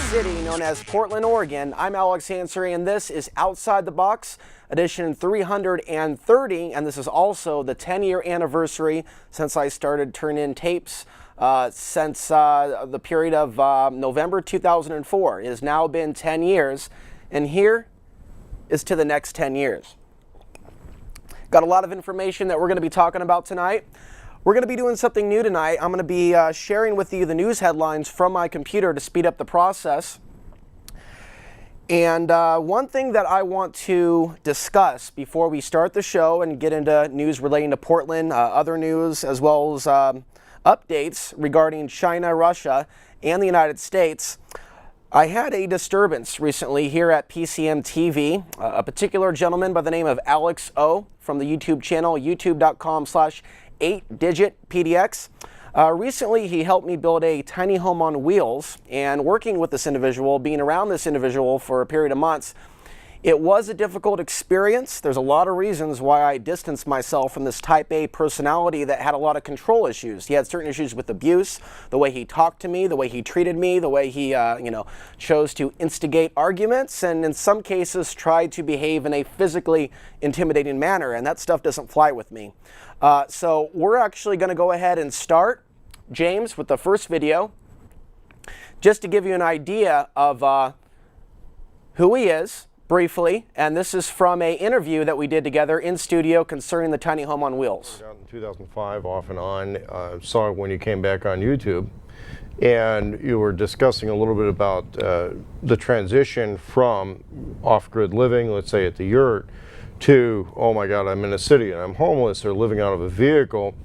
city known as Portland, Oregon. I'm Alex Ansary, and this is Outside the Box, edition 330, and this is also the 10-year anniversary since I started turning in tapes since the period of November 2004. It has now been 10 years, and here is to the next 10 years. Got a lot of information that we're going to be talking about tonight. We're going to be doing something new tonight. I'm going to be sharing with you the news headlines from my computer to speed up the process. And one thing that I want to discuss before we start the show and get into news relating to Portland, other news, as well as updates regarding China, Russia, and the United States. I had a disturbance recently here at PCM TV. A particular gentleman by the name of Alex O from the YouTube channel, youtube.com/8digitpdx. Recently, he helped me build a tiny home on wheels, and working with this individual, being around this individual for a period of months, it was a difficult experience. There's a lot of reasons why I distanced myself from this type A personality that had a lot of control issues. He had certain issues with abuse, the way he talked to me, the way he treated me, the way he chose to instigate arguments, and in some cases tried to behave in a physically intimidating manner, and that stuff doesn't fly with me. So we're actually going to go ahead and start, James, with the first video, just to give you an idea of who he is, briefly, and this is from an interview that we did together in studio concerning the tiny home on wheels. In 2005, off and on, saw when you came back on YouTube, and you were discussing a little bit about the transition from off-grid living, let's say at the yurt, to, oh my God, I'm in a city and I'm homeless or living out of a vehicle.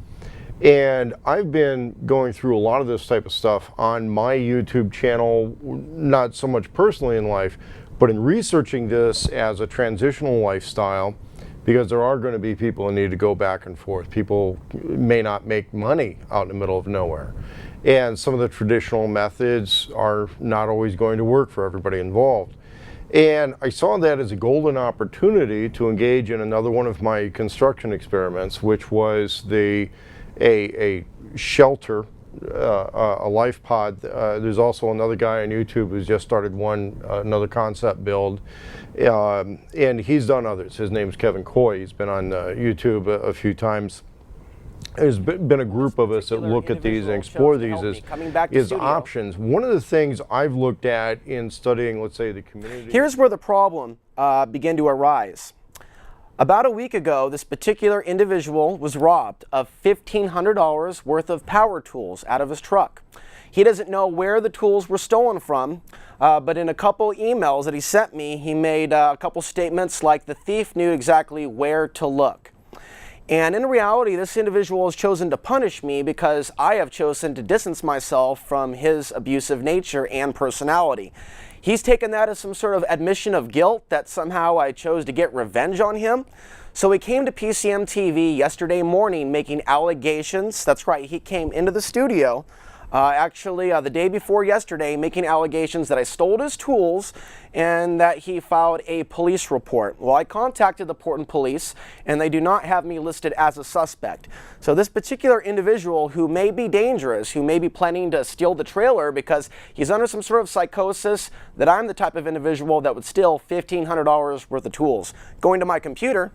And I've been going through a lot of this type of stuff on my YouTube channel, not so much personally in life, but in researching this as a transitional lifestyle, because there are going to be people who need to go back and forth. People may not make money out in the middle of nowhere. And some of the traditional methods are not always going to work for everybody involved. And I saw that as a golden opportunity to engage in another one of my construction experiments, which was a shelter, a life pod. There's also another guy on YouTube who's just started another concept build, and he's done others. His name's Kevin Coy. He's been on YouTube a few times. There's been a group of us that look at these and explore these as options. One of the things I've looked at in studying, let's say, the community. Here's where the problem began to arise. About a week ago, this particular individual was robbed of $1,500 worth of power tools out of his truck. He doesn't know where the tools were stolen from, but in a couple emails that he sent me, he made a couple statements like the thief knew exactly where to look. And in reality, this individual has chosen to punish me because I have chosen to distance myself from his abusive nature and personality. He's taken that as some sort of admission of guilt that somehow I chose to get revenge on him. So he came to PCM TV yesterday morning making allegations. That's right, he came into the studio actually the day before yesterday making allegations that I stole his tools and that he filed a police report. Well, I contacted the Portland police and they do not have me listed as a suspect. So this particular individual who may be dangerous, who may be planning to steal the trailer because he's under some sort of psychosis, that I'm the type of individual that would steal $1,500 worth of tools. Going to my computer,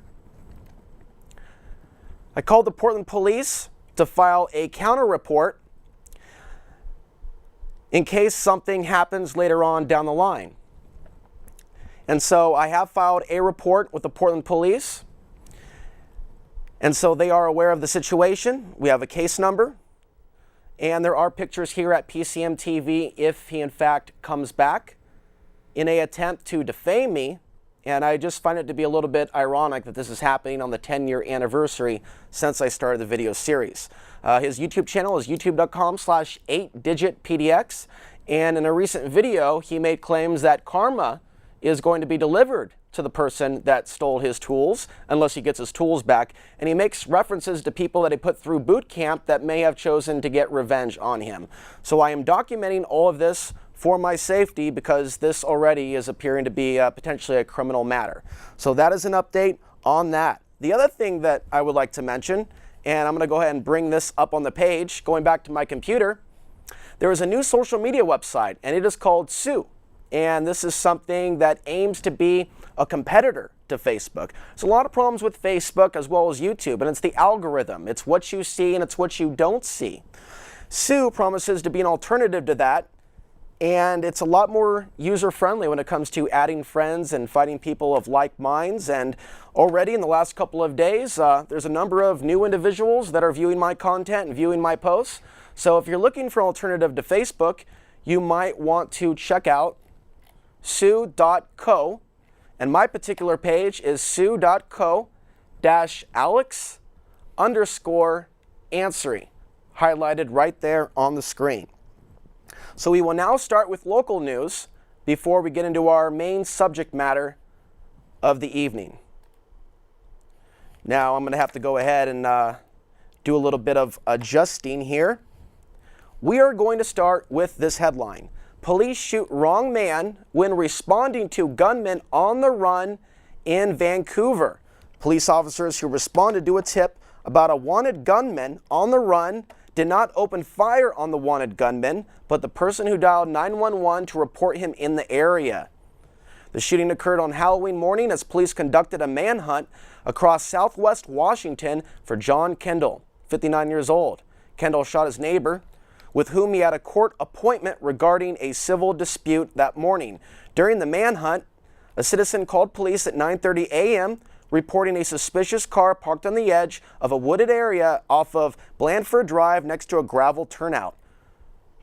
I called the Portland police to file a counter report in case something happens later on down the line. And so I have filed a report with the Portland police. And so they are aware of the situation. We have a case number. And there are pictures here at PCM TV if he in fact comes back in an attempt to defame me. And I just find it to be a little bit ironic that this is happening on the 10-year anniversary since I started the video series. His YouTube channel is youtube.com/8digitpdx. And in a recent video, he made claims that karma is going to be delivered to the person that stole his tools unless he gets his tools back. And he makes references to people that he put through boot camp that may have chosen to get revenge on him. So I am documenting all of this for my safety because this already is appearing to be potentially a criminal matter. So that is an update on that. The other thing that I would like to mention, and I'm going to go ahead and bring this up on the page, going back to my computer, there is a new social media website, and it is called Sue. and this is something that aims to be a competitor to Facebook. There's a lot of problems with Facebook as well as YouTube, and it's the algorithm. It's what you see and it's what you don't see. Sue promises to be an alternative to that, and it's a lot more user-friendly when it comes to adding friends and finding people of like minds. And already in the last couple of days, there's a number of new individuals that are viewing my content and viewing my posts. So if you're looking for an alternative to Facebook, you might want to check out sue.co. And my particular page is sue.co-alex_Ansary, highlighted right there on the screen. So we will now start with local news before we get into our main subject matter of the evening. Now I'm going to have to go ahead and do a little bit of adjusting here. We are going to start with this headline. Police shoot wrong man when responding to gunmen on the run in Vancouver. Police officers who responded to a tip about a wanted gunman on the run did not open fire on the wanted gunman, but the person who dialed 911 to report him in the area. The shooting occurred on Halloween morning as police conducted a manhunt across southwest Washington for John Kendall, 59 years old. Kendall shot his neighbor, with whom he had a court appointment regarding a civil dispute that morning. During the manhunt, a citizen called police at 9:30 a.m. reporting a suspicious car parked on the edge of a wooded area off of Blandford Drive next to a gravel turnout.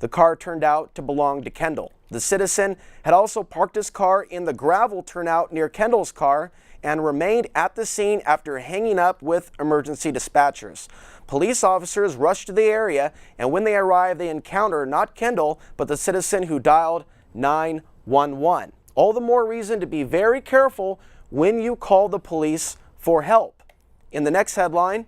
The car turned out to belong to Kendall. The citizen had also parked his car in the gravel turnout near Kendall's car and remained at the scene after hanging up with emergency dispatchers. Police officers rushed to the area, and when they arrived, they encountered not Kendall, but the citizen who dialed 911. All the more reason to be very careful when you call the police for help. In the next headline,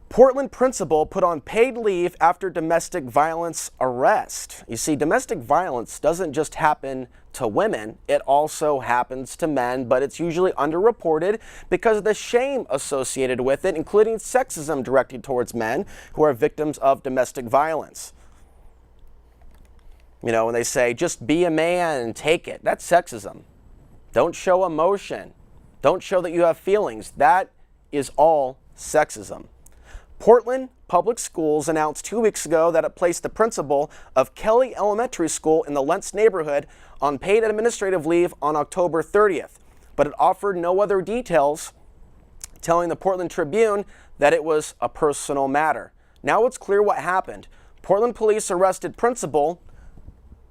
Portland principal put on paid leave after domestic violence arrest. You see, domestic violence doesn't just happen to women, it also happens to men, but it's usually underreported because of the shame associated with it, including sexism directed towards men who are victims of domestic violence. You know, when they say, just be a man and take it, that's sexism. Don't show emotion. Don't show that you have feelings. That is all sexism. Portland Public Schools announced 2 weeks ago that it placed the principal of Kelly Elementary School in the Lentz neighborhood on paid administrative leave on October 30th, but it offered no other details, telling the Portland Tribune that it was a personal matter. Now it's clear what happened. Portland police arrested Principal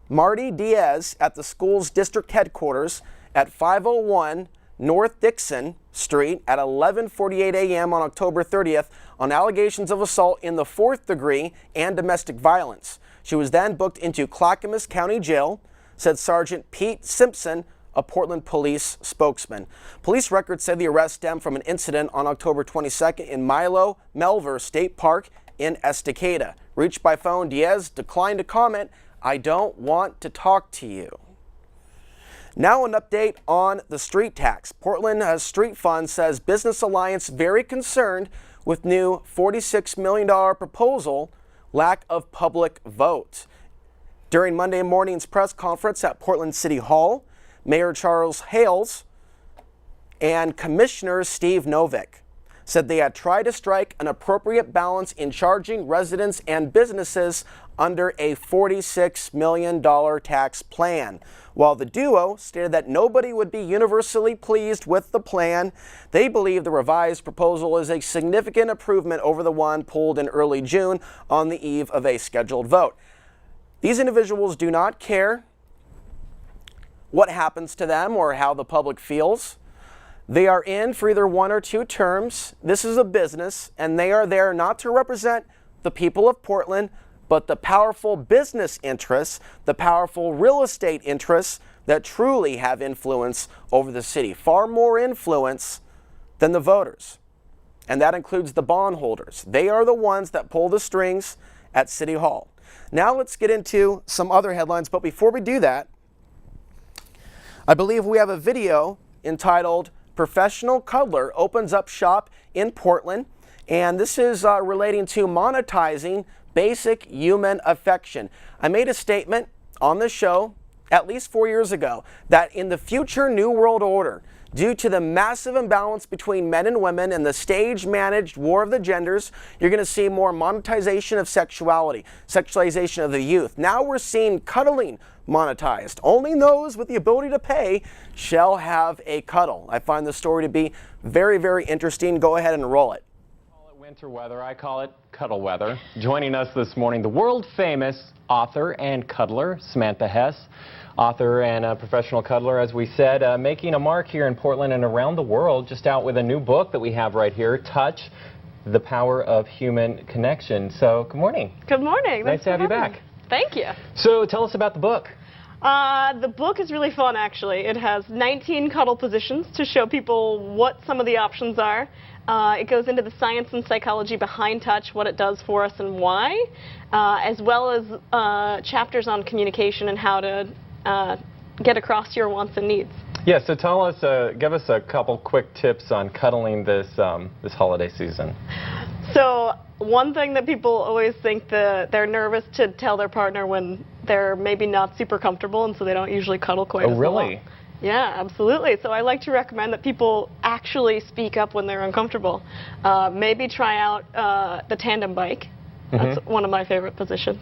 Marty Diaz at the school's district headquarters at 501 North Dixon Street at 11:48 a.m. on October 30th on allegations of assault in the 4th degree and domestic violence. She was then booked into Clackamas County Jail, said Sergeant Pete Simpson, a Portland police spokesman. Police records said the arrest stemmed from an incident on October 22nd in Milo Melver State Park in Estacada. Reached by phone, Diaz declined to comment. "I don't want to talk to you." Now an update on the street tax. Portland Street Fund says Business Alliance very concerned with new $46 million proposal, lack of public vote. During Monday morning's press conference at Portland City Hall, Mayor Charles Hales and Commissioner Steve Novick said they had tried to strike an appropriate balance in charging residents and businesses under a $46 million tax plan. While the duo stated that nobody would be universally pleased with the plan, they believe the revised proposal is a significant improvement over the one pulled in early June on the eve of a scheduled vote. These individuals do not care what happens to them or how the public feels. They are in for either 1 or 2 terms. This is a business, and they are there not to represent the people of Portland, but the powerful business interests, the powerful real estate interests that truly have influence over the city. Far more influence than the voters. And that includes the bondholders. They are the ones that pull the strings at City Hall. Now let's get into some other headlines, but before we do that, I believe we have a video entitled "Professional Cuddler Opens Up Shop in Portland," and this is relating to monetizing basic human affection. I made a statement on the show at least 4 years ago, that in the future New World Order, due to the massive imbalance between men and women and the stage-managed war of the genders, you're going to see more monetization of sexuality, sexualization of the youth. Now we're seeing cuddling monetized. Only those with the ability to pay shall have a cuddle. I find the story to be very, very interesting. Go ahead and roll it. Call it winter weather. I call it cuddle weather. Joining us this morning, the world-famous author and cuddler, Samantha Hess. Author and a professional cuddler, as we said, making a mark here in Portland and around the world, just out with a new book that we have right here, Touch, The Power of Human Connection. So, good morning. Good morning. Nice to have you back. Thank you. So, tell us about the book. The book is really fun, actually. It has 19 cuddle positions to show people what some of the options are. It goes into the science and psychology behind touch, what it does for us and why, as well as chapters on communication and how to get across your wants and needs. Yeah, so tell us, give us a couple quick tips on cuddling this holiday season. So one thing that people always think that they're nervous to tell their partner when they're maybe not super comfortable, and so they don't usually cuddle quite as well. Oh, really? Yeah, absolutely. So I like to recommend that people actually speak up when they're uncomfortable. Maybe try out the tandem bike. That's one of my favorite positions.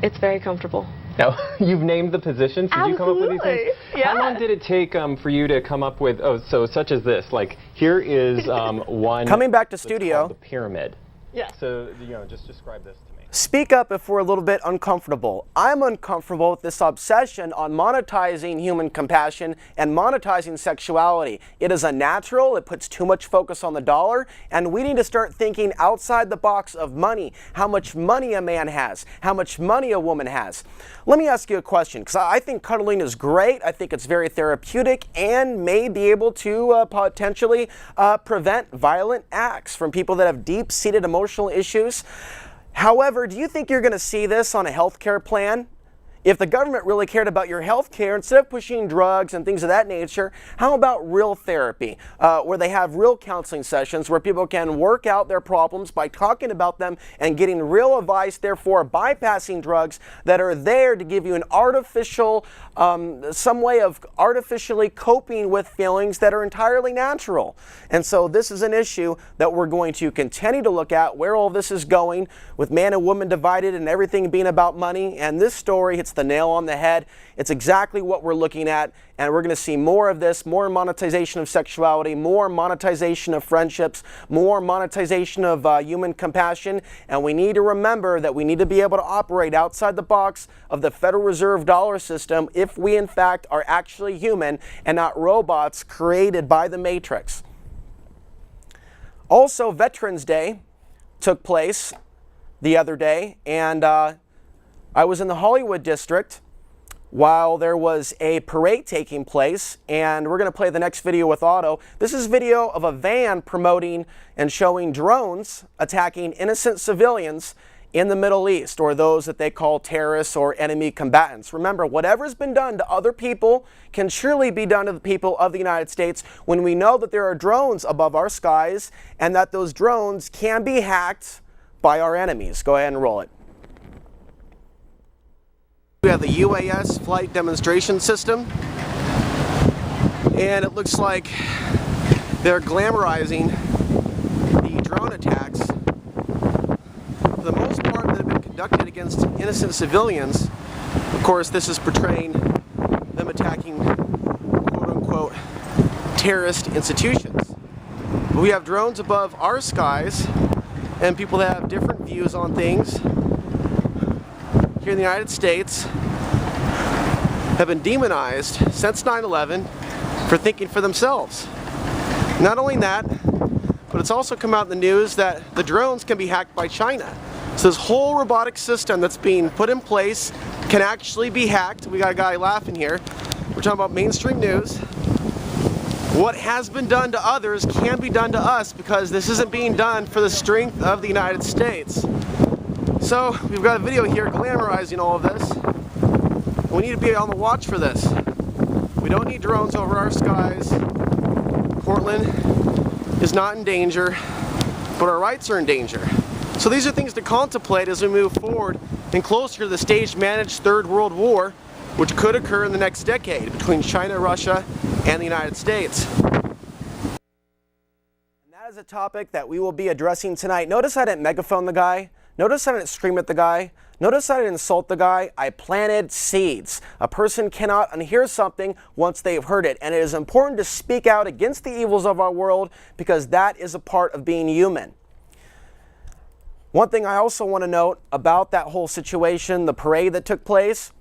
It's very comfortable. Now, you've named the positions. Did you come up with these things? Yeah. How long did it take for you to come up with, so such as this, like here is one. Coming back to studio. The pyramid. Yeah. So, just describe this to me. Speak up if we're a little bit uncomfortable. I'm uncomfortable with this obsession on monetizing human compassion and monetizing sexuality. It is unnatural, it puts too much focus on the dollar, and we need to start thinking outside the box of money. How much money a man has, how much money a woman has. Let me ask you a question, because I think cuddling is great. I think it's very therapeutic and may be able to potentially prevent violent acts from people that have deep-seated emotional issues. However, do you think you're going to see this on a health care plan? If the government really cared about your health care, instead of pushing drugs and things of that nature, how about real therapy, where they have real counseling sessions where people can work out their problems by talking about them and getting real advice, therefore bypassing drugs that are there to give you an artificial, some way of artificially coping with feelings that are entirely natural. And so this is an issue that we're going to continue to look at, where all this is going, with man and woman divided and everything being about money. And this story hits the nail on the head. It's exactly what we're looking at, and we're going to see more of this, more monetization of sexuality, more monetization of friendships, more monetization of human compassion, and we need to remember that we need to be able to operate outside the box of the Federal Reserve dollar system if we in fact are actually human and not robots created by the Matrix. Also, Veterans Day took place the other day, and I was in the Hollywood district while there was a parade taking place, and we're going to play the next video with Otto. This is video of a van promoting and showing drones attacking innocent civilians in the Middle East, or those that they call terrorists or enemy combatants. Remember, whatever's been done to other people can surely be done to the people of the United States when we know that there are drones above our skies and that those drones can be hacked by our enemies. Go ahead and roll it. We have the UAS flight demonstration system, and it looks like they're glamorizing the drone attacks, for the most part, that have been conducted against innocent civilians. Of course, this is portraying them attacking quote-unquote terrorist institutions. But we have drones above our skies, and people that have different views on things here in the United States have been demonized since 9/11 for thinking for themselves. Not only that, but it's also come out in the news that the drones can be hacked by China. So this whole robotic system that's being put in place can actually be hacked. We got a guy laughing here. We're talking about mainstream news. What has been done to others can be done to us, because this isn't being done for the strength of the United States. So we've got a video here glamorizing all of this. We need to be on the watch for this. We don't need drones over our skies. Portland is not in danger, but our rights are in danger. So these are things to contemplate as we move forward and closer to the stage-managed Third World War which could occur in the next decade between China, Russia, and the United States. And that is a topic that we will be addressing tonight. Notice I didn't megaphone the guy. Notice I didn't scream at the guy. Notice I didn't insult the guy. I planted seeds. A person cannot unhear something once they've heard it. And it is important to speak out against the evils of our world because that is a part of being human. One thing I also want to note about that whole situation, the parade that took place,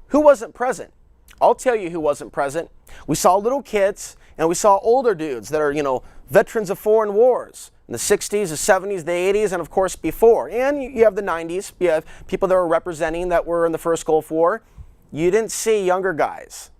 who wasn't present? I'll tell you who wasn't present. We saw little kids and we saw older dudes that are, veterans of foreign wars in the 60s, the 70s, the 80s, and of course before. And you have the 90s. You have people that were representing that were in the first Gulf War. You didn't see younger guys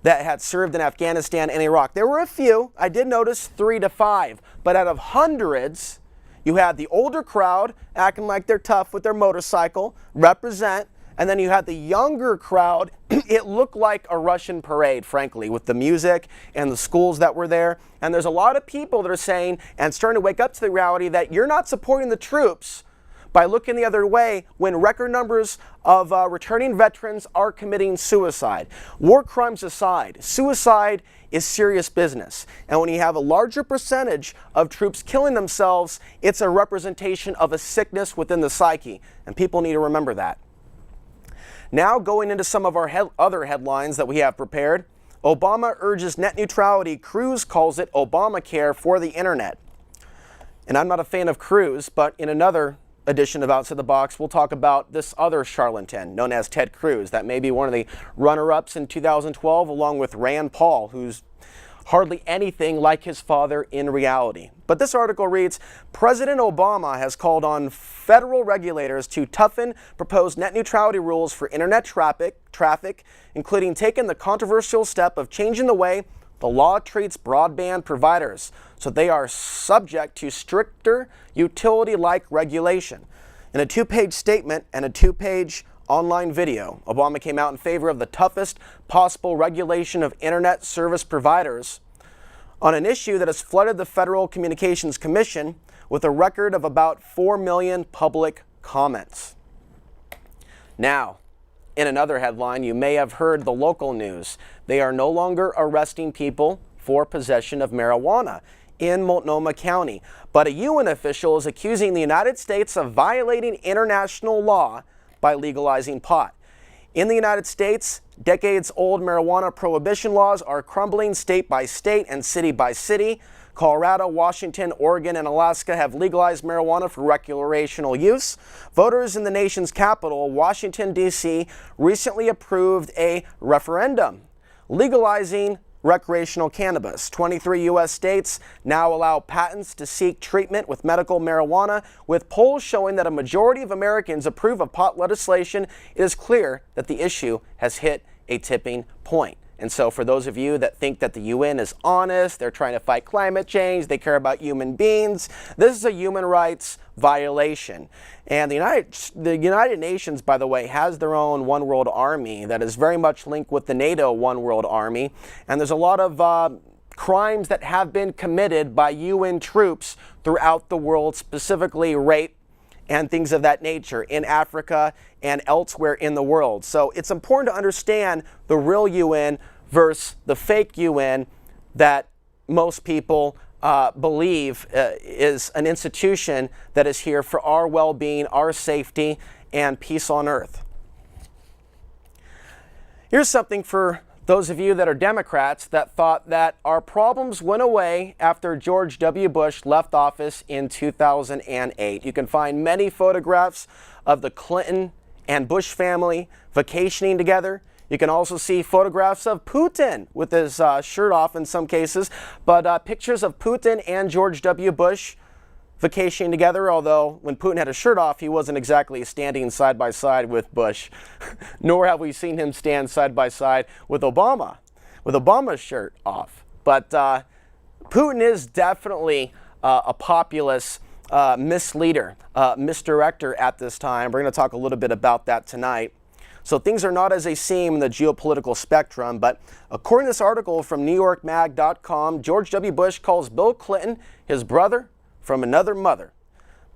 that had served in Afghanistan and Iraq. There were a few. I did notice 3 to 5. But out of hundreds, you had the older crowd acting like they're tough with their motorcycle, represent, and then you had the younger crowd. It looked like a Russian parade, frankly, with the music and the schools that were there. And there's a lot of people that are saying and starting to wake up to the reality that you're not supporting the troops by looking the other way when record numbers of returning veterans are committing suicide. War crimes aside, suicide is serious business. And when you have a larger percentage of troops killing themselves, it's a representation of a sickness within the psyche. And people need to remember that. Now going into some of our other headlines that we have prepared. Obama urges net neutrality. Cruz calls it Obamacare for the internet. And I'm not a fan of Cruz, but in another edition of Outside the Box, we'll talk about this other charlatan known as Ted Cruz. That may be one of the runner-ups in 2012, along with Rand Paul, who's hardly anything like his father in reality. But this article reads, President Obama has called on federal regulators to toughen proposed net neutrality rules for internet traffic, including taking the controversial step of changing the way the law treats broadband providers so they are subject to stricter utility-like regulation. In a 2-page statement and a 2-page online video, Obama came out in favor of the toughest possible regulation of internet service providers on an issue that has flooded the Federal Communications Commission with a record of about 4 million public comments. Now, in another headline, you may have heard the local news. They are no longer arresting people for possession of marijuana in Multnomah County, but a UN official is accusing the United States of violating international law by legalizing pot. In the United States, decades-old marijuana prohibition laws are crumbling state by state and city by city. Colorado, Washington, Oregon, and Alaska have legalized marijuana for recreational use. Voters in the nation's capital, Washington, D.C., recently approved a referendum legalizing recreational cannabis. 23 U.S. states now allow patents to seek treatment with medical marijuana. With polls showing that a majority of Americans approve of pot legislation, it is clear that the issue has hit a tipping point. And so for those of you that think that the UN is honest, they're trying to fight climate change, they care about human beings, this is a human rights violation. And the United Nations, by the way, has their own One World Army that is very much linked with the NATO One World Army. And there's a lot of crimes that have been committed by UN troops throughout the world, specifically rape and things of that nature in Africa and elsewhere in the world. So it's important to understand the real UN versus the fake UN that most people believe is an institution that is here for our well-being, our safety, and peace on earth. Here's something for those of you that are Democrats that thought that our problems went away after George W. Bush left office in 2008. You can find many photographs of the Clinton and Bush family vacationing together. You can also see photographs of Putin with his shirt off in some cases, but pictures of Putin and George W. Bush vacationing together, although when Putin had his shirt off, he wasn't exactly standing side by side with Bush, nor have we seen him stand side by side with Obama, with Obama's shirt off. But Putin is definitely a populist misleader, misdirector at this time. We're going to talk a little bit about that tonight. So things are not as they seem in the geopolitical spectrum, but according to this article from NewYorkMag.com, George W. Bush calls Bill Clinton his brother from another mother.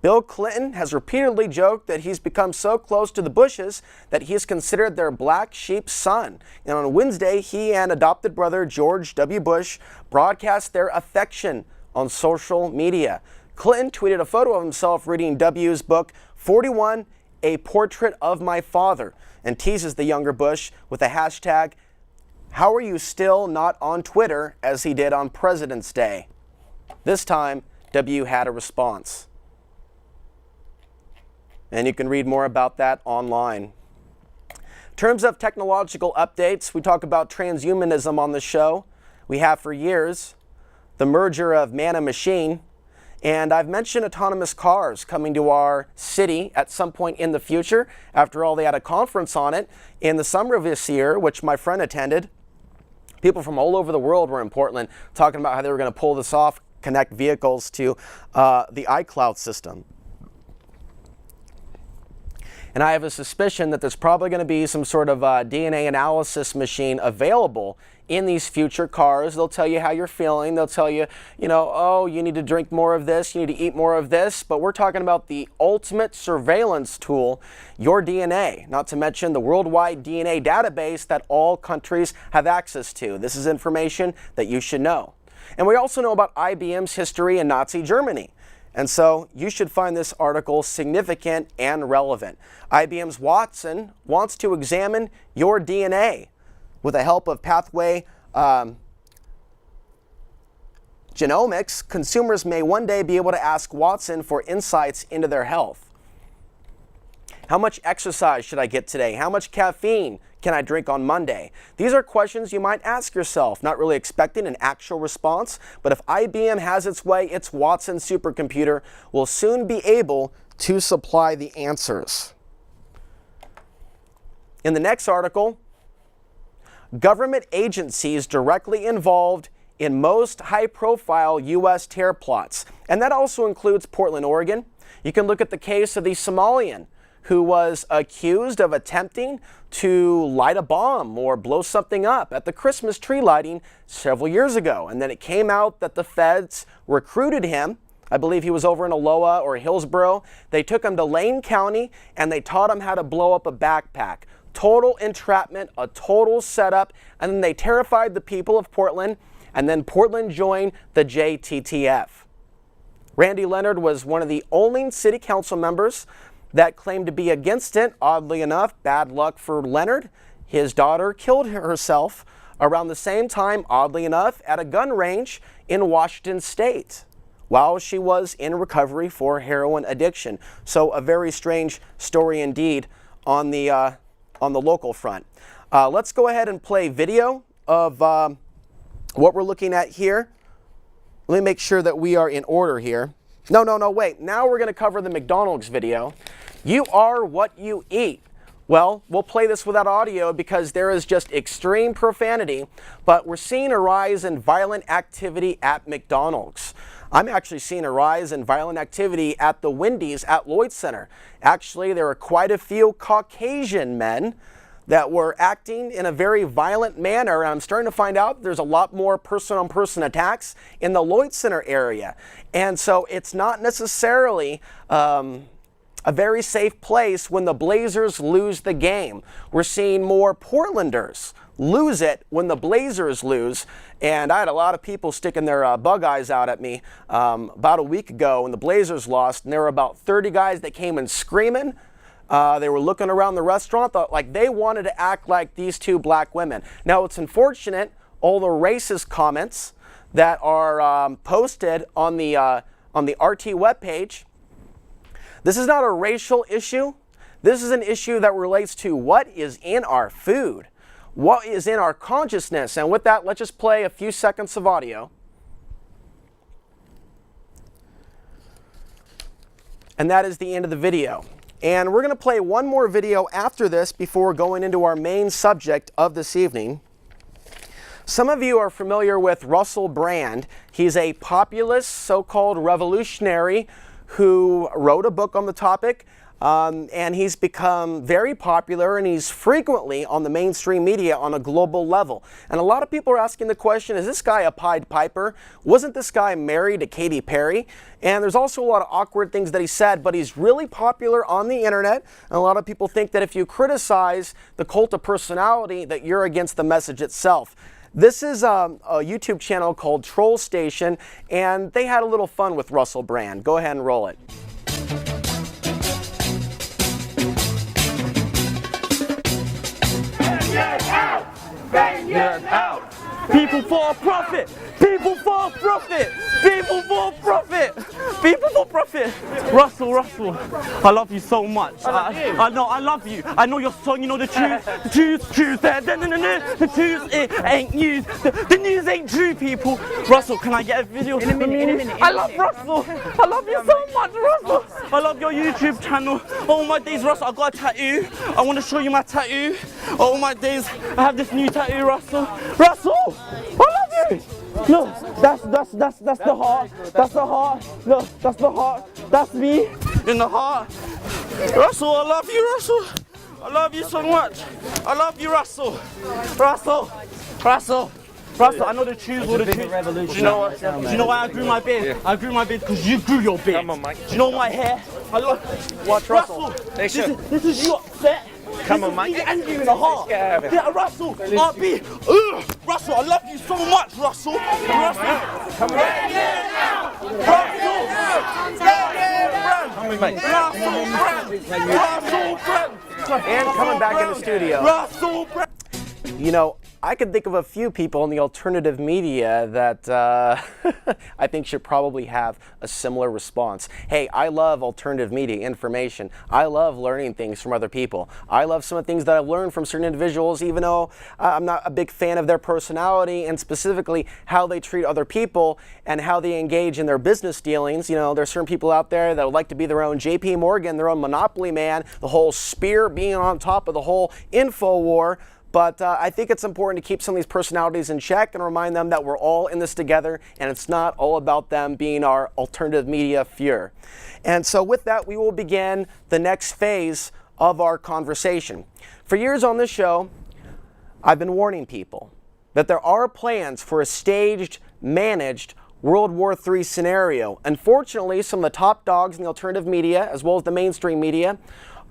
Bill Clinton has repeatedly joked that he's become so close to the Bushes that he is considered their black sheep son. And on Wednesday, he and adopted brother George W. Bush broadcast their affection on social media. Clinton tweeted a photo of himself reading W's book, 41, A Portrait of My Father, and teases the younger Bush with the hashtag, "How are you still not on Twitter," as he did on President's Day. This time, W had a response. And you can read more about that online. In terms of technological updates, we talk about transhumanism on the show. We have for years. The merger of man and machine. And I've mentioned autonomous cars coming to our city at some point in the future. After all, they had a conference on it in the summer of this year, which my friend attended. People from all over the world were in Portland talking about how they were going to pull this off, connect vehicles to the iCloud system. And I have a suspicion that there's probably going to be some sort of DNA analysis machine available in these future cars. They'll tell you how you're feeling. They'll tell you, oh, you need to drink more of this, you need to eat more of this. But we're talking about the ultimate surveillance tool, your DNA, not to mention the worldwide DNA database that all countries have access to. This is information that you should know. And we also know about IBM's history in Nazi Germany. And so you should find this article significant and relevant. IBM's Watson wants to examine your DNA with the help of pathway genomics. Consumers may one day be able to ask Watson for insights into their health. How much exercise should I get today? How much caffeine can I drink on Monday? These are questions you might ask yourself, not really expecting an actual response, but if IBM has its way, its Watson supercomputer will soon be able to supply the answers. In the next article, government agencies directly involved in most high-profile U.S. terror plots, and that also includes Portland, Oregon. You can look at the case of the Somalian who was accused of attempting to light a bomb or blow something up at the Christmas tree lighting several years ago. And then it came out that the feds recruited him. I believe he was over in Aloha or Hillsborough. They took him to Lane County and they taught him how to blow up a backpack. Total entrapment, a total setup, and then they terrified the people of Portland, and then Portland joined the JTTF. Randy Leonard was one of the only city council members that claimed to be against it. Oddly enough, bad luck for Leonard. His daughter killed herself around the same time, oddly enough, at a gun range in Washington State while she was in recovery for heroin addiction. So a very strange story indeed on the local front. Let's go ahead and play video of what we're looking at here. Let me make sure that we are in order here. No, wait. Now we're going to cover the McDonald's video. You are what you eat. Well, we'll play this without audio because there is just extreme profanity, but we're seeing a rise in violent activity at McDonald's. I'm actually seeing a rise in violent activity at the Wendy's at Lloyd Center. Actually, there are quite a few Caucasian men that were acting in a very violent manner. And I'm starting to find out there's a lot more person-on-person attacks in the Lloyd Center area. And so it's not necessarily a very safe place when the Blazers lose the game. We're seeing more Portlanders lose it when the Blazers lose. And I had a lot of people sticking their bug eyes out at me about a week ago when the Blazers lost. And there were about 30 guys that came in screaming. They were looking around the restaurant, thought like they wanted to act like these two black women. Now, it's unfortunate, all the racist comments that are posted on the RT webpage. This is not a racial issue. This is an issue that relates to what is in our food, what is in our consciousness. And with that, let's just play a few seconds of audio. And that is the end of the video. And we're going to play one more video after this before going into our main subject of this evening. Some of you are familiar with Russell Brand. He's a populist, so-called revolutionary who wrote a book on the topic. And he's become very popular, and he's frequently on the mainstream media on a global level. And a lot of people are asking the question, is this guy a Pied Piper? Wasn't this guy married to Katy Perry? And there's also a lot of awkward things that he said, but he's really popular on the internet. And a lot of people think that if you criticize the cult of personality, that you're against the message itself. This is a YouTube channel called Troll Station, and they had a little fun with Russell Brand. Go ahead and roll it. Get out! People for profit! People for profit! People for profit! People for profit! Russell, I love you so much. I know, I love you. I know your song, you know the truth. The truth, the truth, it ain't news. The news ain't true, people. Russell, can I get a video? In a minute. I love Russell. I love you so much, Russell. I love your YouTube channel. Oh my days, Russell, I got a tattoo. I want to show you my tattoo. Oh my days, I have this new tattoo, Russell. Russell, I love you. Look, that's the heart. That's the heart. Look, that's the heart. That's me in the heart. Russell, I love you, Russell. I love you so much. I love you, Russell. Russell, I know the truth, all the truth. Do you know what? Do you know why I grew my beard? I grew my beard because you grew your beard. Come on, Mike. Do you know my hair? I love. Watch Russell. This is you upset. Come on, Mike. Angry in the heart. Yeah, Russell, RB. Russell, I love you so much, Russell. Russell, come on. Russell, And coming back in the studio. Russell, you know, I could think of a few people in the alternative media that I think should probably have a similar response. Hey, I love alternative media information. I love learning things from other people. I love some of the things that I've learned from certain individuals, even though I'm not a big fan of their personality and specifically how they treat other people and how they engage in their business dealings. You know, there's certain people out there that would like to be their own JP Morgan, their own monopoly man, the whole spear being on top of the whole info war. But I think it's important to keep some of these personalities in check and remind them that we're all in this together, and it's not all about them being our alternative media Fuhrer. And so with that, we will begin the next phase of our conversation. For years on this show, I've been warning people that there are plans for a staged, managed World War III scenario. Unfortunately, some of the top dogs in the alternative media, as well as the mainstream media,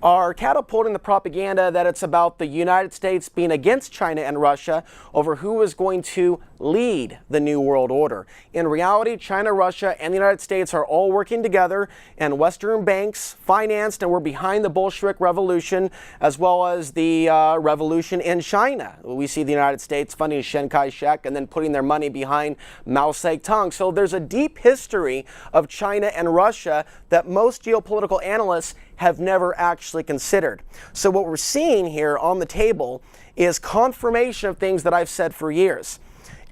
are catapulting the propaganda that it's about the United States being against China and Russia over who is going to lead the New World Order. In reality, China, Russia, and the United States are all working together, and Western banks financed and were behind the Bolshevik Revolution, as well as the revolution in China. We see the United States funding Chiang Kai-shek and then putting their money behind Mao Zedong. So there's a deep history of China and Russia that most geopolitical analysts have never actually considered. So what we're seeing here on the table is confirmation of things that I've said for years.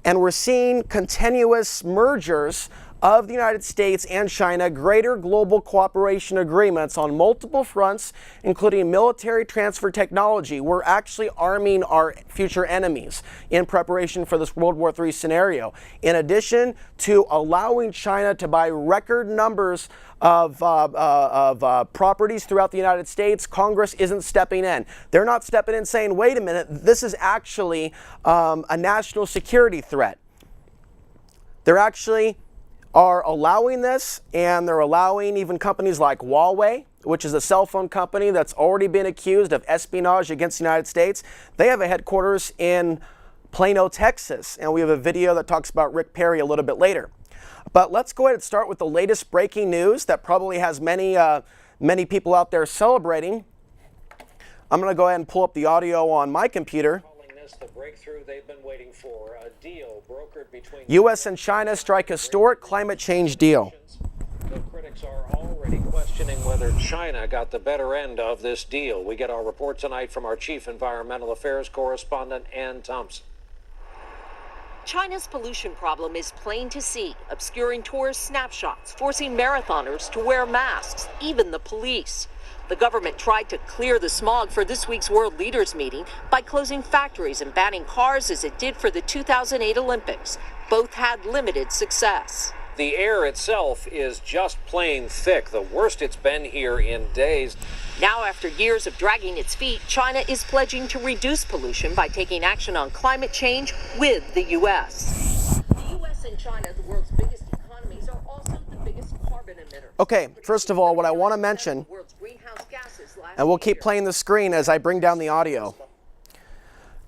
And we're seeing continuous mergers of the United States and China, greater global cooperation agreements on multiple fronts, including military transfer technology. We're actually arming our future enemies in preparation for this World War III scenario. In addition to allowing China to buy record numbers of properties throughout the United States, Congress isn't stepping in. They're not stepping in saying, wait a minute, this is actually a national security threat. They're actually are allowing this, and they're allowing even companies like Huawei, which is a cell phone company that's already been accused of espionage against the United States. They have a headquarters in Plano, Texas, and we have a video that talks about Rick Perry a little bit later. But let's go ahead and start with the latest breaking news that probably has many people out there celebrating. I'm going to go ahead and pull up the audio on my computer. The breakthrough they've been waiting for, a deal brokered between U.S. and China strike historic climate change deal. The critics are already questioning whether China got the better end of this deal. We get our report tonight from our chief environmental affairs correspondent, Ann Thompson. China's pollution problem is plain to see, obscuring tourist snapshots, forcing marathoners to wear masks, even the police. The government tried to clear the smog for this week's World Leaders meeting by closing factories and banning cars as it did for the 2008 Olympics. Both had limited success. The air itself is just plain thick, the worst it's been here in days. Now, after years of dragging its feet, China is pledging to reduce pollution by taking action on climate change with the U.S. The U.S. and China, the world's biggest economies, are also the biggest carbon emitters. Okay, first of all, what I want to mention, and we'll keep playing the screen as I bring down the audio.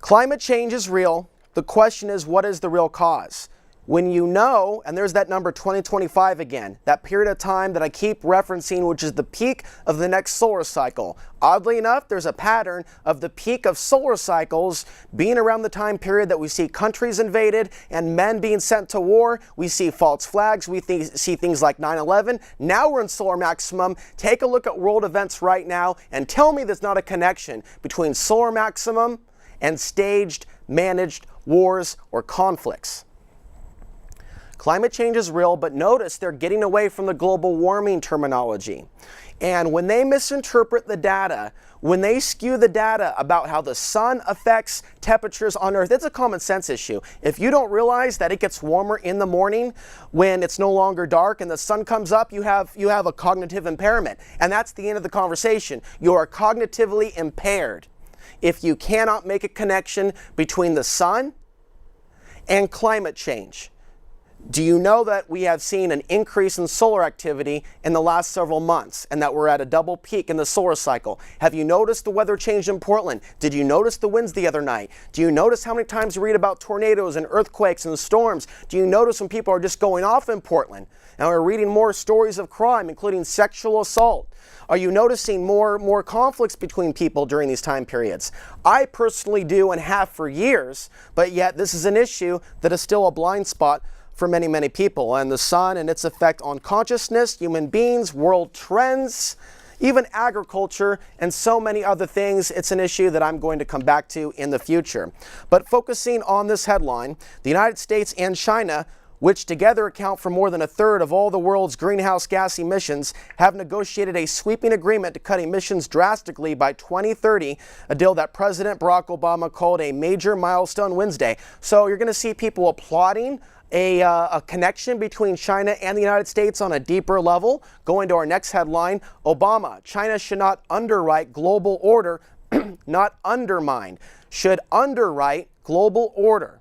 Climate change is real. The question is, what is the real cause? When you know, and there's that number 2025 again, that period of time that I keep referencing, which is the peak of the next solar cycle. Oddly enough, there's a pattern of the peak of solar cycles being around the time period that we see countries invaded and men being sent to war. We see false flags. We see things like 9/11. Now we're in solar maximum. Take a look at world events right now and tell me there's not a connection between solar maximum and staged, managed wars or conflicts. Climate change is real, but notice they're getting away from the global warming terminology. And when they misinterpret the data, when they skew the data about how the sun affects temperatures on Earth, it's a common sense issue. If you don't realize that it gets warmer in the morning when it's no longer dark and the sun comes up, you have a cognitive impairment. And that's the end of the conversation. You are cognitively impaired if you cannot make a connection between the sun and climate change. Do you know that we have seen an increase in solar activity in the last several months and that we're at a double peak in the solar cycle? Have you noticed the weather change in Portland? Did you notice the winds the other night? Do you notice how many times you read about tornadoes and earthquakes and storms? Do you notice when people are just going off in Portland? And we're reading more stories of crime, including sexual assault. Are you noticing more conflicts between people during these time periods? I personally do and have for years, but yet this is an issue that is still a blind spot for many, many people. And the sun and its effect on consciousness, human beings, world trends, even agriculture, and so many other things. It's an issue that I'm going to come back to in the future. But focusing on this headline, the United States and China, which together account for more than a third of all the world's greenhouse gas emissions, have negotiated a sweeping agreement to cut emissions drastically by 2030, a deal that President Barack Obama called a major milestone Wednesday. So you're going to see people applauding a connection between China and the United States on a deeper level. Going to our next headline, Obama, China should not underwrite global order, not undermine, should underwrite global order.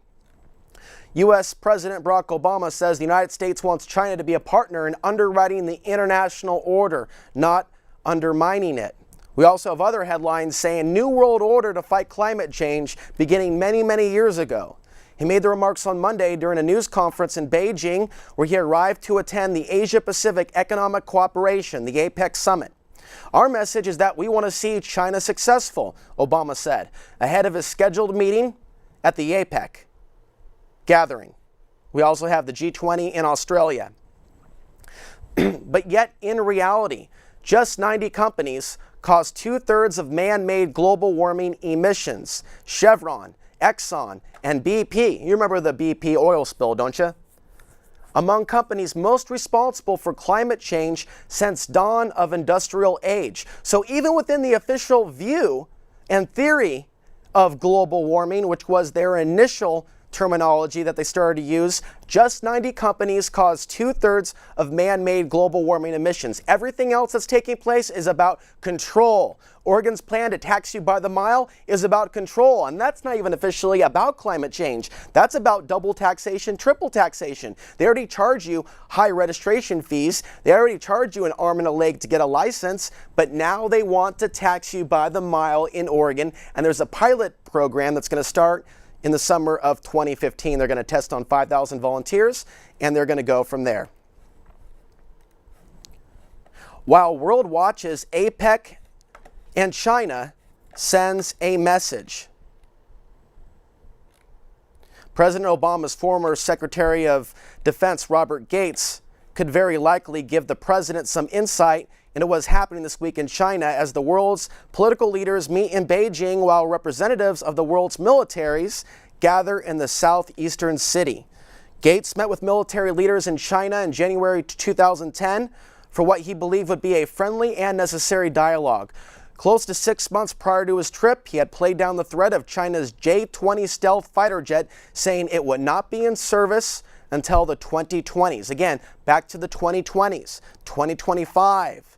U.S. President Barack Obama says the United States wants China to be a partner in underwriting the international order, not undermining it. We also have other headlines saying New World Order to fight climate change beginning many, many years ago. He made the remarks on Monday during a news conference in Beijing, where he arrived to attend the Asia-Pacific Economic Cooperation, the APEC summit. Our message is that we want to see China successful, Obama said, ahead of his scheduled meeting at the APEC gathering. We also have the G20 in Australia. But yet, in reality, just 90 companies cause 2/3 of man-made global warming emissions. Chevron, Exxon, and BP. You remember the BP oil spill, don't you? Among companies most responsible for climate change since dawn of industrial age. So even within the official view and theory of global warming, which was their initial terminology that they started to use, just 90 companies cause 2/3 of man-made global warming emissions. Everything else that's taking place is about control. Oregon's plan to tax you by the mile is about control, and that's not even officially about climate change. That's about double taxation, triple taxation. They already charge you high registration fees. They already charge you an arm and a leg to get a license, but now they want to tax you by the mile in Oregon, and there's a pilot program that's going to start in the summer of 2015. They're going to test on 5,000 volunteers, and they're going to go from there. While World watches, APEC and China sends a message. President Obama's former Secretary of Defense, Robert Gates, could very likely give the president some insight into what's happening this week in China as the world's political leaders meet in Beijing while representatives of the world's militaries gather in the southeastern city. Gates met with military leaders in China in January 2010 for what he believed would be a friendly and necessary dialogue. Close to 6 months prior to his trip, he had played down the threat of China's J-20 stealth fighter jet, saying it would not be in service until the 2020s. Again, back to the 2020s, 2025.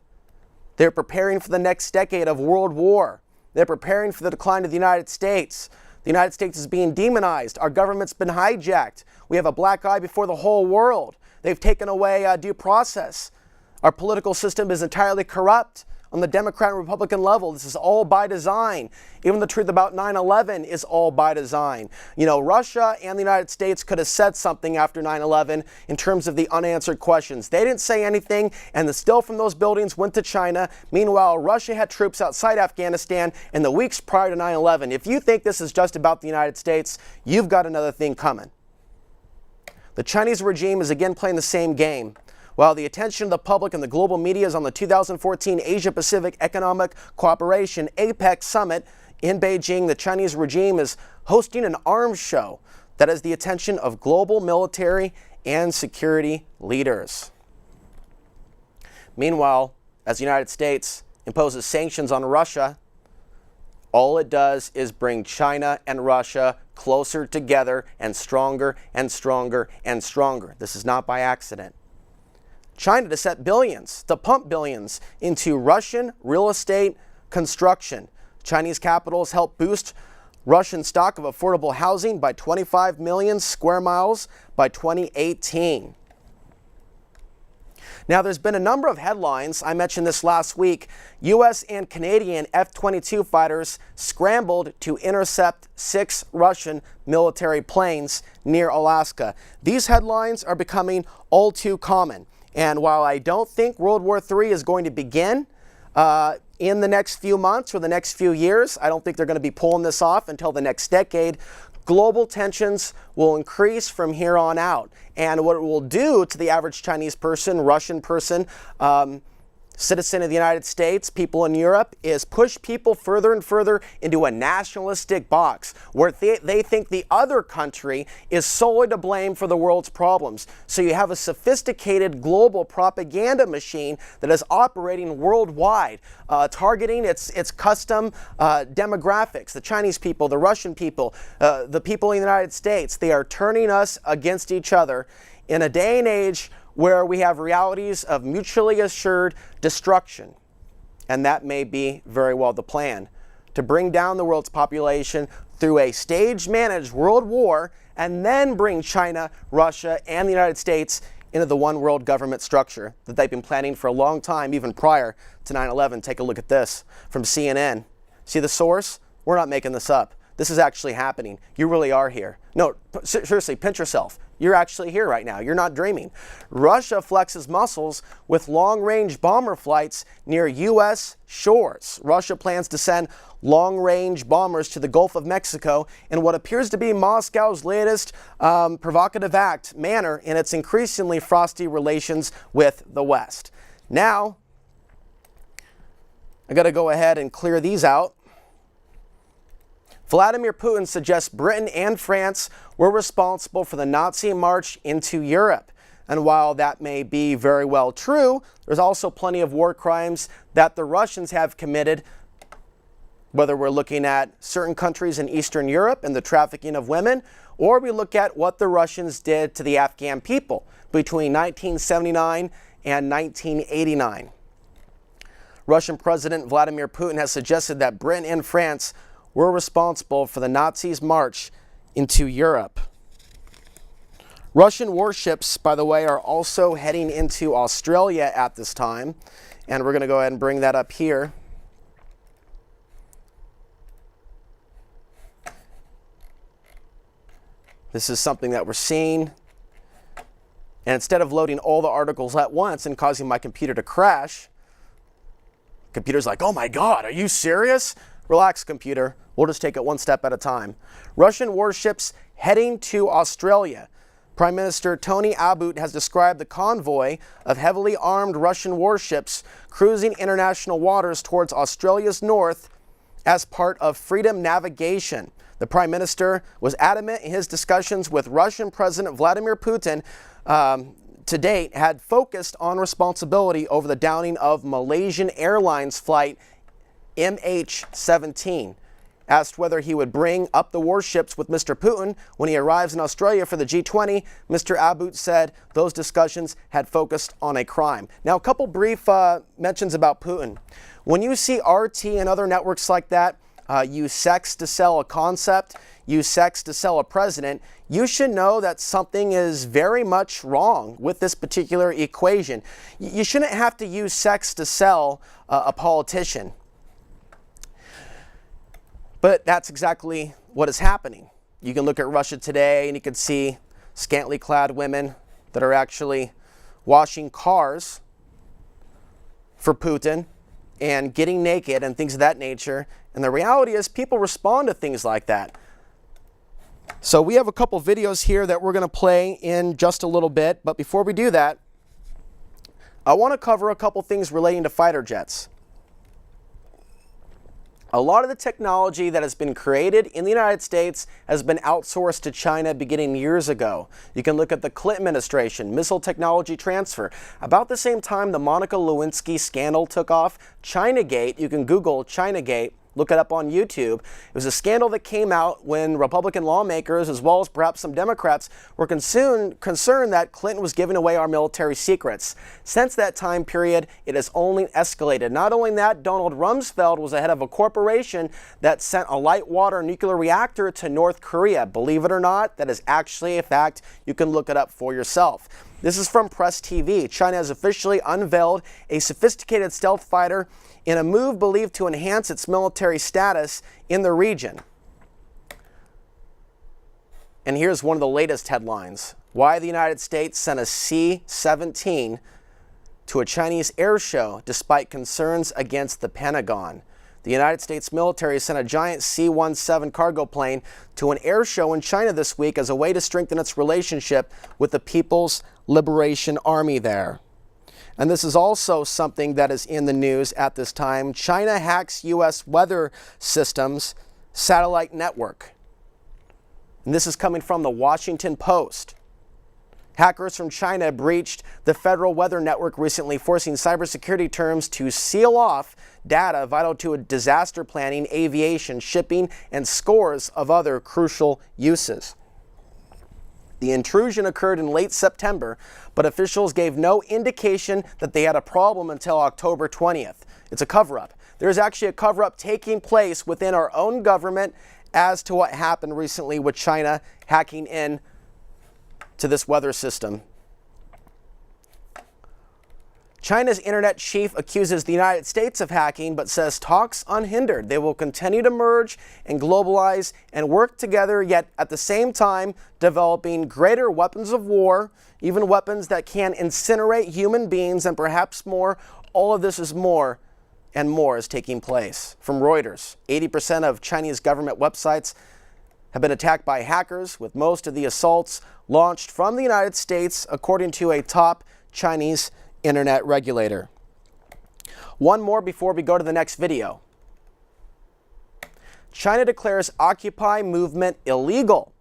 They're preparing for the next decade of world war. They're preparing for the decline of the United States. The United States is being demonized. Our government's been hijacked. We have a black eye before the whole world. They've taken away due process. Our political system is entirely corrupt on the Democrat and Republican level. This is all by design. Even the truth about 9/11 is all by design. You know, Russia and the United States could have said something after 9/11 in terms of the unanswered questions. They didn't say anything, and the still from those buildings went to China. Meanwhile, Russia had troops outside Afghanistan in the weeks prior to 9/11. If you think this is just about the United States, you've got another thing coming. The Chinese regime is again playing the same game. While the attention of the public and the global media is on the 2014 Asia-Pacific Economic Cooperation APEC Summit in Beijing, the Chinese regime is hosting an arms show that has the attention of global military and security leaders. Meanwhile, as the United States imposes sanctions on Russia, all it does is bring China and Russia closer together and stronger and stronger and stronger. This is not by accident. China to set billions, to pump billions into Russian real estate construction. Chinese capitals help boost Russian stock of affordable housing by 25 million square miles by 2018. Now, there's been a number of headlines. I mentioned this last week. U.S. and Canadian F-22 fighters scrambled to intercept 6 Russian military planes near Alaska. These headlines are becoming all too common. And while I don't think World War III is going to begin in the next few months or the next few years, I don't think they're going to be pulling this off until the next decade. Global tensions will increase from here on out. And what it will do to the average Chinese person, Russian person, citizen of the United States, people in Europe, is push people further and further into a nationalistic box where they think the other country is solely to blame for the world's problems. So you have a sophisticated global propaganda machine that is operating worldwide, targeting its custom demographics, the Chinese people, the Russian people, the people in the United States. They are turning us against each other in a day and age where we have realities of mutually assured destruction. And that may be very well the plan, to bring down the world's population through a stage-managed world war and then bring China, Russia, and the United States into the one world government structure that they've been planning for a long time, even prior to 9/11. Take a look at this from CNN. See the source? We're not making this up. This is actually happening. You really are here. No, seriously, pinch yourself. You're actually here right now. You're not dreaming. Russia flexes muscles with long-range bomber flights near U.S. shores. Russia plans to send long-range bombers to the Gulf of Mexico in what appears to be Moscow's latest provocative act manner in its increasingly frosty relations with the West. Now, I got to go ahead and clear these out. Vladimir Putin suggests Britain and France were responsible for the Nazi march into Europe. And while that may be very well true, there's also plenty of war crimes that the Russians have committed, whether we're looking at certain countries in Eastern Europe and the trafficking of women, or we look at what the Russians did to the Afghan people between 1979 and 1989. Russian President Vladimir Putin has suggested that Britain and France were responsible for the Nazis' march into Europe. Russian warships, by the way, are also heading into Australia at this time, and we're going to go ahead and bring that up here. This is something that we're seeing, and instead of loading all the articles at once and causing my computer to crash, computer's like, oh my God, are you serious? Relax, computer. We'll just take it one step at a time. Russian warships heading to Australia. Prime Minister Tony Abbott has described the convoy of heavily armed Russian warships cruising international waters towards Australia's north as part of freedom navigation. The Prime Minister was adamant in his discussions with Russian President Vladimir Putin to date had focused on responsibility over the downing of Malaysian Airlines flight MH17. Asked whether he would bring up the warships with Mr. Putin when he arrives in Australia for the G20, Mr. Abboud said those discussions had focused on a crime. Now, a couple brief mentions about Putin. When you see RT and other networks like that use sex to sell a concept, use sex to sell a president, you should know that something is very much wrong with this particular equation. You shouldn't have to use sex to sell a politician. But that's exactly what is happening. You can look at Russia today and you can see scantily clad women that are actually washing cars for Putin and getting naked and things of that nature. And the reality is people respond to things like that. So we have a couple videos here that we're going to play in just a little bit. But before we do that, I want to cover a couple things relating to fighter jets. A lot of the technology that has been created in the United States has been outsourced to China beginning years ago. You can look at the Clinton administration, missile technology transfer. About the same time the Monica Lewinsky scandal took off, Chinagate, you can Google Chinagate, look it up on YouTube. It was a scandal that came out when Republican lawmakers, as well as perhaps some Democrats, were concerned that Clinton was giving away our military secrets. Since that time period, it has only escalated. Not only that, Donald Rumsfeld was the head of a corporation that sent a light water nuclear reactor to North Korea. Believe it or not, that is actually a fact. You can look it up for yourself. This is from Press TV. China has officially unveiled a sophisticated stealth fighter in a move believed to enhance its military status in the region. And here's one of the latest headlines. Why the United States sent a C-17 to a Chinese air show despite concerns against the Pentagon. The United States military sent a giant C-17 cargo plane to an air show in China this week as a way to strengthen its relationship with the People's Liberation Army there. And this is also something that is in the news at this time. China hacks U.S. weather systems satellite network. And this is coming from the Washington Post. Hackers from China breached the Federal Weather Network recently, forcing cybersecurity firms to seal off data vital to disaster planning, aviation, shipping, and scores of other crucial uses. The intrusion occurred in late September, but officials gave no indication that they had a problem until October 20th. It's a cover-up. There's actually a cover-up taking place within our own government as to what happened recently with China hacking in to this weather system. China's internet chief accuses the United States of hacking, but says talks unhindered. They will continue to merge and globalize and work together, yet at the same time developing greater weapons of war, even weapons that can incinerate human beings and perhaps more. All of this is more and more is taking place. From Reuters, 80% of Chinese government websites have been attacked by hackers, with most of the assaults launched from the United States, according to a top Chinese internet regulator. One more before we go to the next video. China declares Occupy movement illegal.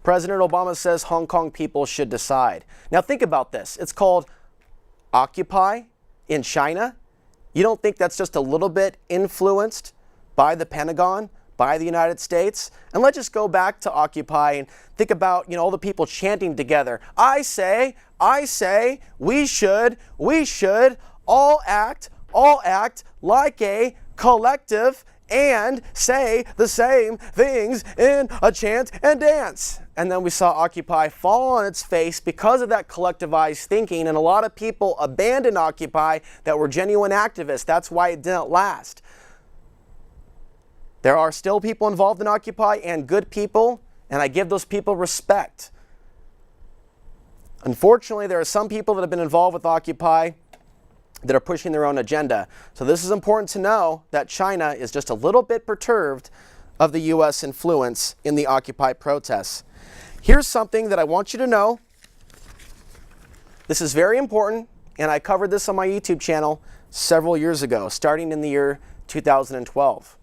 President Obama says Hong Kong people should decide. Now think about this. It's called Occupy in China. You don't think that's just a little bit influenced by the Pentagon, by the United States? And let's just go back to Occupy and think about, all the people chanting together. I say, we should all act like a collective and say the same things in a chant and dance. And then we saw Occupy fall on its face because of that collectivized thinking, and a lot of people abandoned Occupy that were genuine activists. That's why it didn't last. There are still people involved in Occupy and good people, and I give those people respect. Unfortunately, there are some people that have been involved with Occupy that are pushing their own agenda. So this is important to know, that China is just a little bit perturbed of the U.S. influence in the Occupy protests. Here's something that I want you to know. This is very important, and I covered this on my YouTube channel several years ago, starting in the year 2012.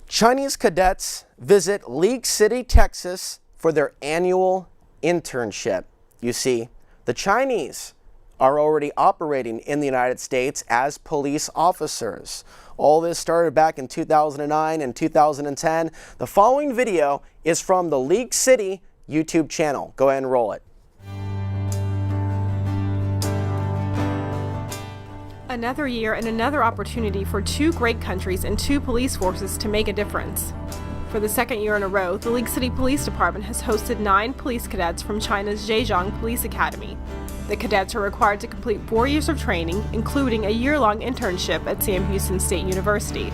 Chinese cadets visit League City, Texas for their annual internship. You see, the Chinese are already operating in the United States as police officers. All this started back in 2009 and 2010. The following video is from the League City YouTube channel. Go ahead and roll it. Another year and another opportunity for two great countries and two police forces to make a difference. For the second year in a row, the League City Police Department has hosted 9 police cadets from China's Zhejiang Police Academy. The cadets are required to complete 4 years of training, including a year-long internship at Sam Houston State University.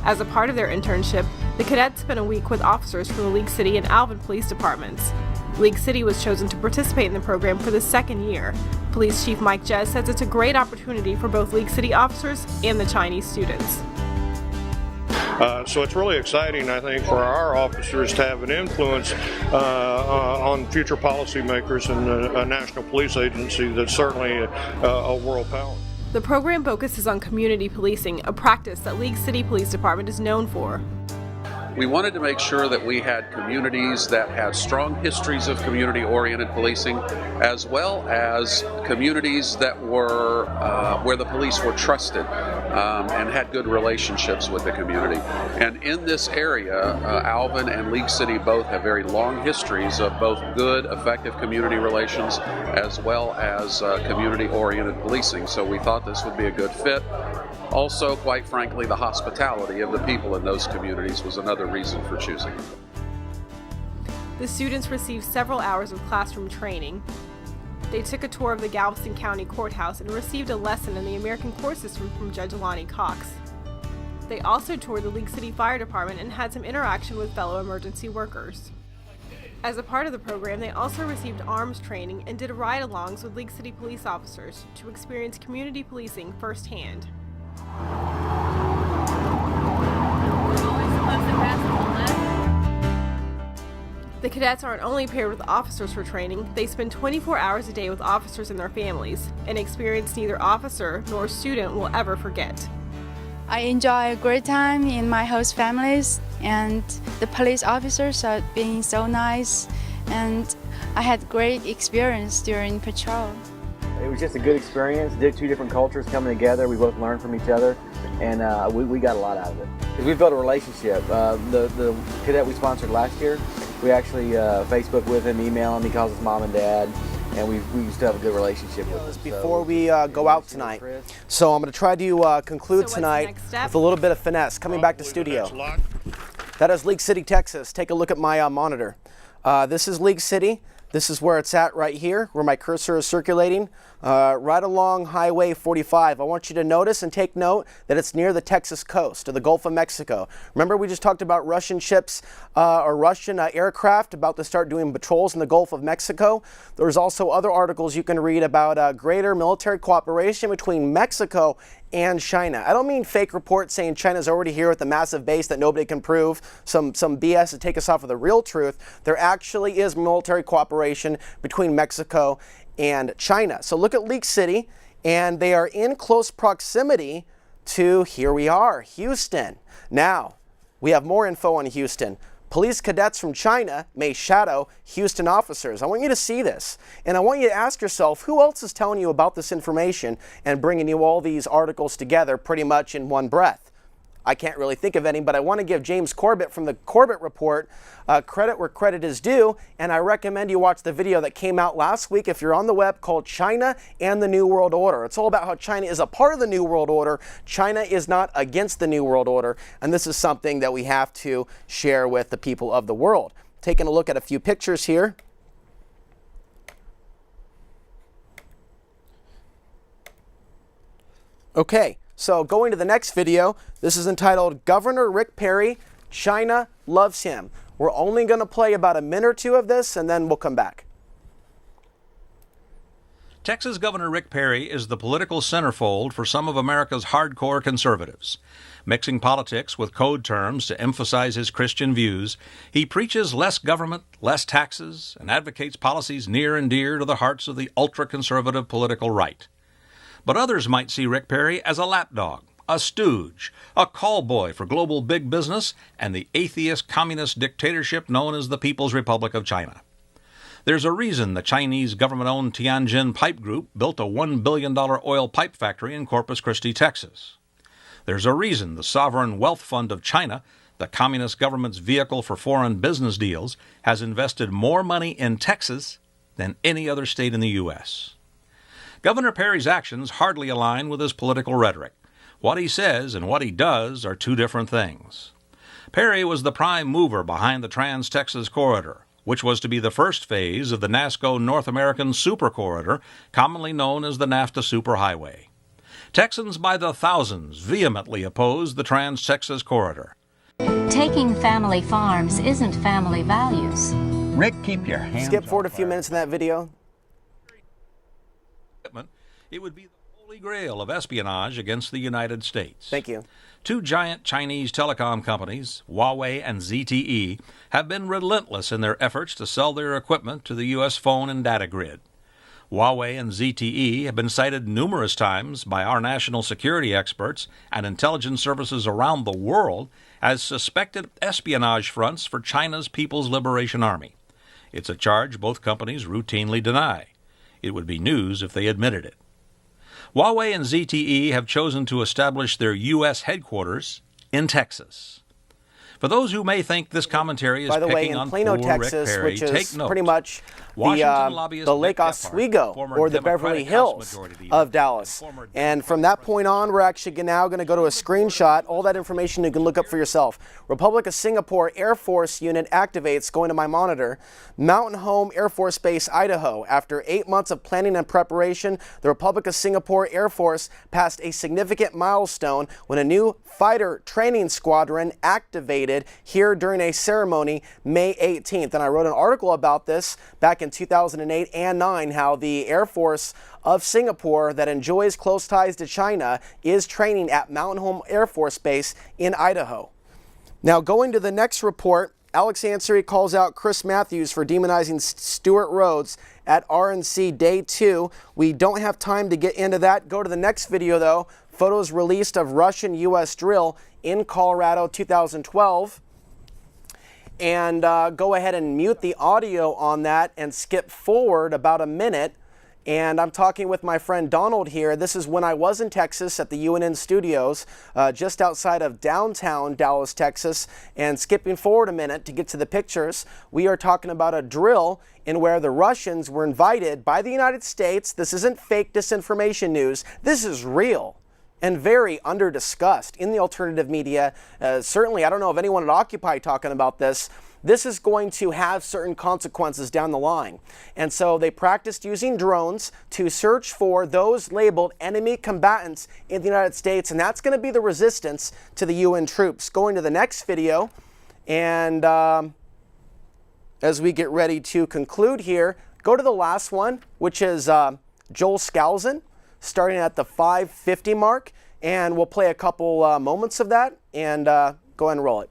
As a part of their internship, the cadets spent a week with officers from the League City and Alvin Police Departments. League City was chosen to participate in the program for the second year. Police Chief Mike Jez says it's a great opportunity for both League City officers and the Chinese students. So it's really exciting, I think, for our officers to have an influence on future policymakers and a national police agency that's certainly a world power. The program focuses on community policing, a practice that League City Police Department is known for. We wanted to make sure that we had communities that had strong histories of community-oriented policing, as well as communities that were where the police were trusted and had good relationships with the community. And in this area, Alvin and League City both have very long histories of both good, effective community relations, as well as community-oriented policing. So we thought this would be a good fit. Also, quite frankly, the hospitality of the people in those communities was another reason for choosing. The students received several hours of classroom training. They took a tour of the Galveston County Courthouse and received a lesson in the American court system from Judge Lonnie Cox. They also toured the League City Fire Department and had some interaction with fellow emergency workers. As a part of the program, they also received arms training and did ride-alongs with League City police officers to experience community policing firsthand. The cadets aren't only paired with officers for training, they spend 24 hours a day with officers and their families, an experience neither officer nor student will ever forget. I enjoy a great time in my host families, and the police officers are being so nice, and I had great experience during patrol. It was just a good experience. Two different cultures coming together. We both learned from each other, and we got a lot out of it. We built a relationship. The cadet we sponsored last year, we actually Facebook with him, email him. He calls us mom and dad, and we used to have a good relationship with him. Before we go out tonight, so I'm going to try to conclude tonight with a little bit of finesse. Coming back to studio. That is League City, Texas. Take a look at my monitor. This is League City. This is where it's at right here, where my cursor is circulating, right along Highway 45. I want you to notice and take note that it's near the Texas coast or the Gulf of Mexico. Remember we just talked about Russian ships or Russian aircraft about to start doing patrols in the Gulf of Mexico. There's also other articles you can read about greater military cooperation between Mexico and China. I don't mean fake reports saying China's already here with a massive base that nobody can prove, some BS to take us off of the real truth. There actually is military cooperation between Mexico and China. So look at League City, and they are in close proximity to, here we are, Houston. Now, we have more info on Houston. Police cadets from China may shadow Houston officers. I want you to see this, and I want you to ask yourself, who else is telling you about this information and bringing you all these articles together pretty much in one breath? I can't really think of any, but I want to give James Corbett from the Corbett Report credit where credit is due, and I recommend you watch the video that came out last week if you're on the web called China and the New World Order. It's all about how China is a part of the New World Order. China is not against the New World Order, and this is something that we have to share with the people of the world. Taking a look at a few pictures here. Okay. So going to the next video, this is entitled Governor Rick Perry, China Loves Him. We're only going to play about a minute or two of this, and then we'll come back. Texas Governor Rick Perry is the political centerfold for some of America's hardcore conservatives. Mixing politics with code terms to emphasize his Christian views, he preaches less government, less taxes, and advocates policies near and dear to the hearts of the ultra-conservative political right. But others might see Rick Perry as a lapdog, a stooge, a callboy for global big business and the atheist communist dictatorship known as the People's Republic of China. There's a reason the Chinese government-owned Tianjin Pipe Group built a $1 billion oil pipe factory in Corpus Christi, Texas. There's a reason the Sovereign Wealth Fund of China, the communist government's vehicle for foreign business deals, has invested more money in Texas than any other state in the U.S. Governor Perry's actions hardly align with his political rhetoric. What he says and what he does are two different things. Perry was the prime mover behind the Trans-Texas Corridor, which was to be the first phase of the NASCO North American Super Corridor, commonly known as the NAFTA Superhighway. Texans by the thousands vehemently opposed the Trans-Texas Corridor. Taking family farms isn't family values. Rick, keep your hands Skip forward a few minutes in that video. It would be the holy grail of espionage against the United States. Thank you. Two giant Chinese telecom companies, Huawei and ZTE, have been relentless in their efforts to sell their equipment to the U.S. phone and data grid. Huawei and ZTE have been cited numerous times by our national security experts and intelligence services around the world as suspected espionage fronts for China's People's Liberation Army. It's a charge both companies routinely deny. It would be news if they admitted it. Huawei and ZTE have chosen to establish their U.S. headquarters in Texas. For those who may think this commentary is picking on Plano, poor Texas, Rick Perry, which is take note. pretty much Washington the Lake Oswego or the Beverly Hills of Dallas. And from that point on, we're actually now going to go to a screenshot. All that information you can look up for yourself. Republic of Singapore Air Force unit activates, going to my monitor, Mountain Home Air Force Base, Idaho. After 8 months of planning and preparation, the Republic of Singapore Air Force passed a significant milestone when a new fighter training squadron activated here during a ceremony May 18th. And I wrote an article about this back in 2008 and 9, how the Air Force of Singapore that enjoys close ties to China is training at Mountain Home Air Force Base in Idaho. Now going to the next report, Alex Ansary calls out Chris Matthews for demonizing Stuart Rhodes at RNC Day 2. We don't have time to get into that. Go to the next video though. Photos released of Russian-U.S. drill in Colorado 2012. And go ahead and mute the audio on that and skip forward about a minute. And I'm talking with my friend Donald here. This is when I was in Texas at the UNN studios, just outside of downtown Dallas, Texas. And skipping forward a minute to get to the pictures, we are talking about a drill in where the Russians were invited by the United States. This isn't fake disinformation news. This is real and very under-discussed in the alternative media. Certainly, I don't know of anyone at Occupy talking about this. This is going to have certain consequences down the line. And so they practiced using drones to search for those labeled enemy combatants in the United States, and that's going to be the resistance to the UN troops. Going to the next video, and as we get ready to conclude here, go to the last one, which is Joel Skousen, starting at the 5:50 mark, and we'll play a couple moments of that and go ahead and roll it.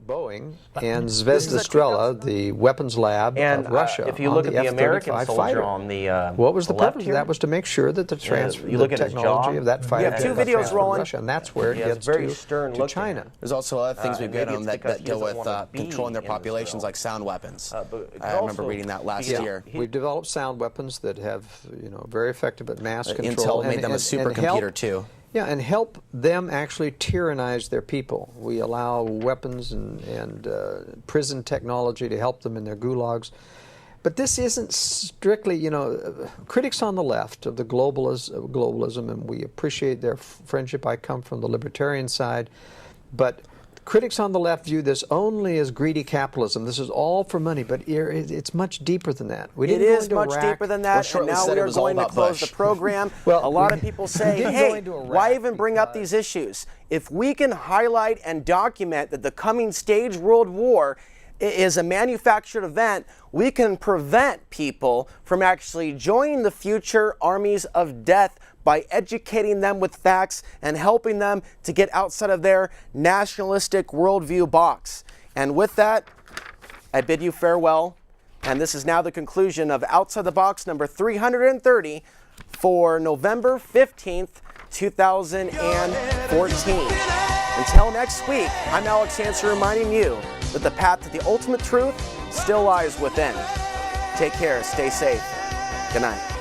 Boeing and Zvezda the weapons lab of Russia. If you look at the American soldier on the what was the purpose of that? Was to make sure that the technology of that fighter. We have two videos rolling, Russia, and that's where it gets to China. There's also other things we've got on that deal with controlling their populations, like sound weapons. I remember reading that last year. We've developed sound weapons that have, very effective at mass control. Intel made them a supercomputer too. Yeah, and help them actually tyrannize their people. We allow weapons and prison technology to help them in their gulags. But this isn't strictly, critics on the left of the globalism, and we appreciate their friendship. I come from the libertarian side. But critics on the left view this only as greedy capitalism. This is all for money, but it's much deeper than that. It is much deeper than that, and now we are going to close the program. Well, a lot of people say, hey, why even bring up these issues? If we can highlight and document that the coming staged world war is a manufactured event, we can prevent people from actually joining the future armies of death by educating them with facts and helping them to get outside of their nationalistic worldview box. And with that, I bid you farewell. And this is now the conclusion of Outside the Box number 330 for November 15th, 2014. Until next week, I'm Alex Ansary reminding you that the path to the ultimate truth still lies within. Take care. Stay safe. Good night.